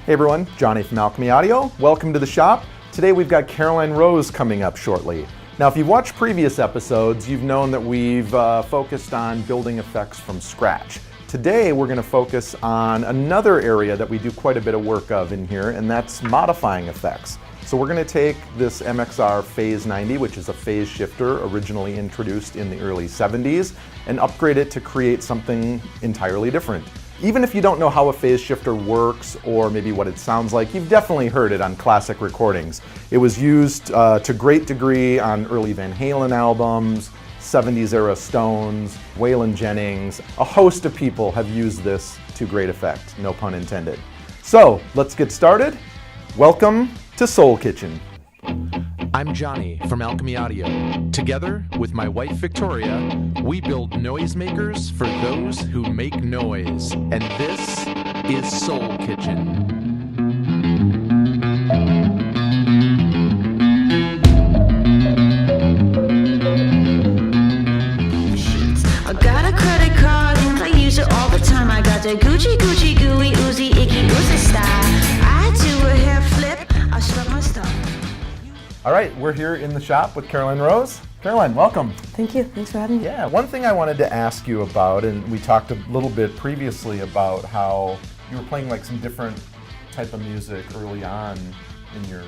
Hey everyone, Johnny from Alchemy Audio. Welcome to the shop. Today we've got Caroline Rose coming up shortly. Now if you've watched previous episodes, you've known that we've focused on building effects from scratch. Today we're going to focus on another area that we do quite a bit of work of in here, and that's modifying effects. So we're going to take this MXR Phase 90, which is a phase shifter originally introduced in the early 70s, and upgrade it to create something entirely different. Even if you don't know how a phase shifter works or maybe what it sounds like, you've definitely heard it on classic recordings. It was used to great degree on early Van Halen albums, 70s era Stones, Waylon Jennings. A host of people have used this to great effect, no pun intended. So let's get started. Welcome to Soul Kitchen. I'm Johnny from Alchemy Audio. Together with my wife Victoria, we build noisemakers for those who make noise. And this is Soul Kitchen. I got a credit card and I use it all the time. I got the Gucci, Gucci, gooey, oozy, icky, oozy style. I do a hair flip, I strut my stuff. All right, we're here in the shop with Caroline Rose. Caroline, welcome. Thank you. Thanks for having me. Yeah, one thing I wanted to ask you about, and we talked a little bit previously about how you were playing like some different type of music early on in your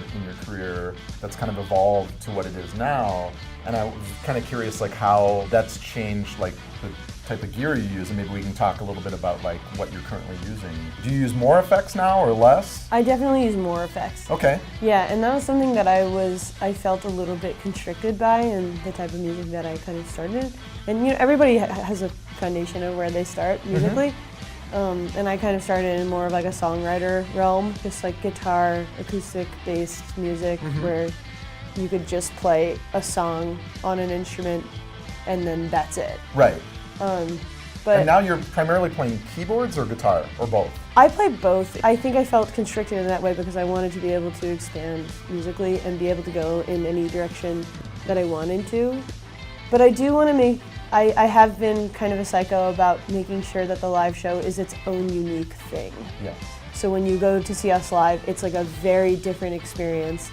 career that's kind of evolved to what it is now. And I was kind of curious like how that's changed like the type of gear you use, and maybe we can talk a little bit about like what you're currently using. Do you use more effects now or less? I definitely use more effects. Okay. Yeah, and that was something that I felt a little bit constricted by in the type of music that I kind of started. And you know, everybody has a foundation of where they start musically. And I kind of started in more of like a songwriter realm, just like guitar, acoustic-based music where you could just play a song on an instrument and then that's it. Right. But and now you're primarily playing keyboards or guitar, or both? I play both. I think I felt constricted in that way because I wanted to be able to expand musically and be able to go in any direction that I wanted to. But I do want to I have been kind of a psycho about making sure that the live show is its own unique thing. Yes. So when you go to see us live, it's like a very different experience.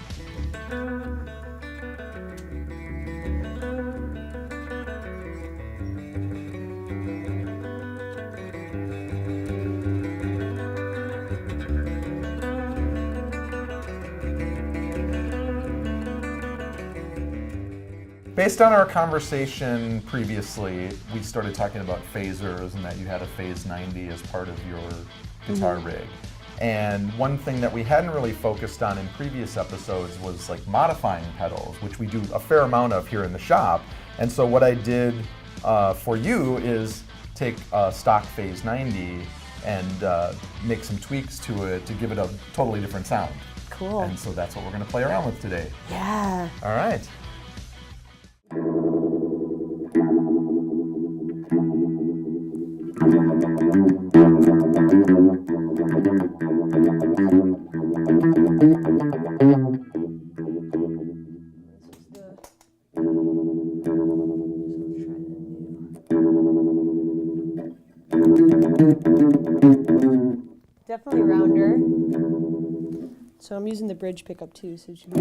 Based on our conversation previously, we started talking about phasers and that you had a Phase 90 as part of your guitar rig. And one thing that we hadn't really focused on in previous episodes was like modifying pedals, which we do a fair amount of here in the shop. And so what I did for you is take a stock Phase 90 and make some tweaks to it to give it a totally different sound. Cool. And so that's what we're going to play around with today. Yeah. All right. Definitely rounder. So I'm using the bridge pickup too, so it should be.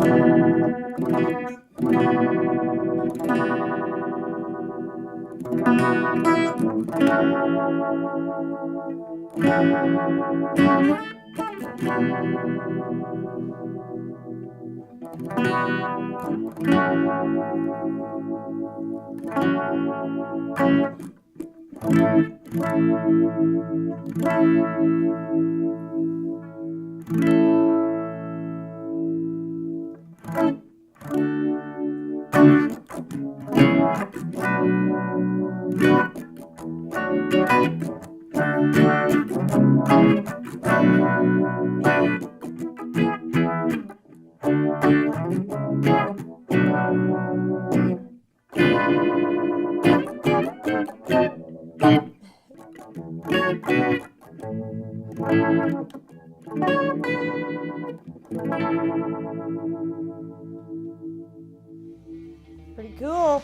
Pretty cool.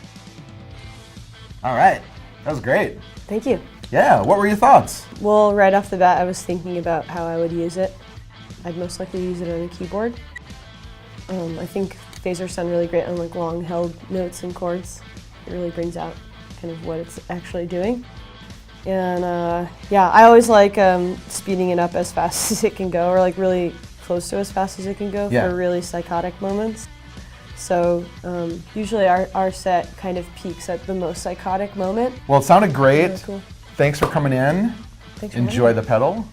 All right, that was great. Thank you. Yeah, what were your thoughts? Well, right off the bat, I was thinking about how I would use it. I'd most likely use it on a keyboard. I think phasers sound really great on like long held notes and chords. It really brings out kind of what it's actually doing. And yeah, I always like speeding it up as fast as it can go, or like really close to as fast as it can go for really psychotic moments. So usually our set kind of peaks at the most psychotic moment. Well, it sounded great. Really cool. Thanks for coming in. Thanks for Enjoy having the me. pedal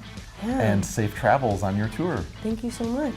Yeah. and safe travels on your tour. Thank you so much.